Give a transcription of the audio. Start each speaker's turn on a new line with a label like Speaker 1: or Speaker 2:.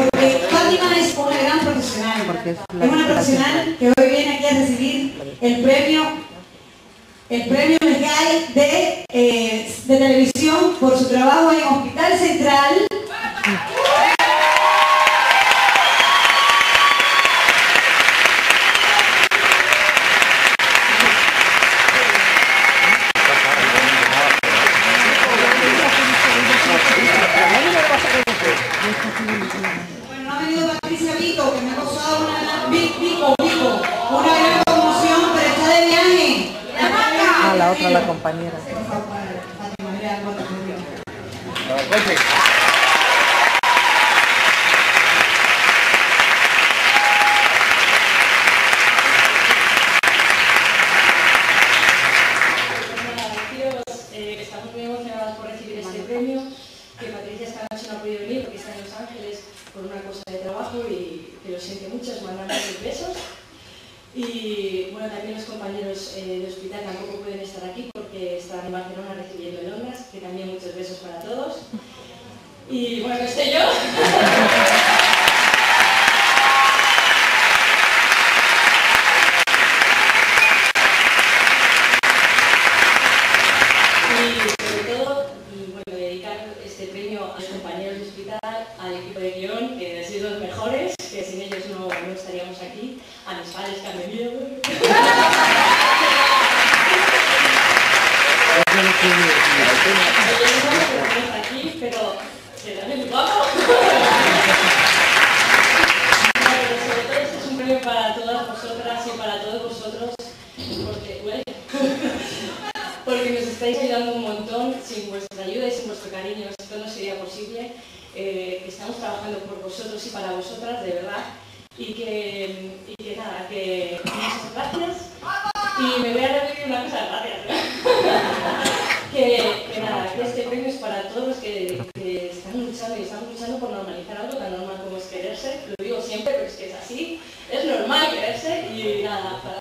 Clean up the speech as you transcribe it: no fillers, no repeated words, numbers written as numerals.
Speaker 1: porque Fátima es una gran profesional. Es una profesional que hoy viene aquí a recibir el premio Legal de televisión por su trabajo en Hospital Central. Bueno, no ha venido Patricia Vico, que me ha causado una gran conmoción, pero está de viaje.
Speaker 2: Ah, la otra, la compañera.
Speaker 3: Estamos muy emocionados por recibir este premio, que Patricia esta noche no ha podido venir porque está en Los Ángeles por una cosa de trabajo y que lo siente mucho, os mandamos los besos. Y bueno, también los compañeros de hospital tampoco pueden estar aquí porque están en Barcelona recibiendo en Londres, que también muchos besos para todos. Y bueno, no estoy yo. Al equipo de guión, que han sido los mejores, que sin ellos no estaríamos aquí, a mis padres que han venido. Aquí, pero se dan el guapo. Sobre todo este es un premio para todas vosotras y para todos vosotros, porque nos estáis ayudando un montón. Sin vuestra ayuda y sin vuestro cariño esto no sería posible. Estamos trabajando por vosotros y para vosotras, de verdad, y que nada, que muchas gracias. Y me voy a repetir una cosa, gracias. que nada, que este premio es para todos los que están luchando y estamos luchando por normalizar algo tan normal como es quererse. Lo digo siempre, pero es que es así, es normal quererse y nada, para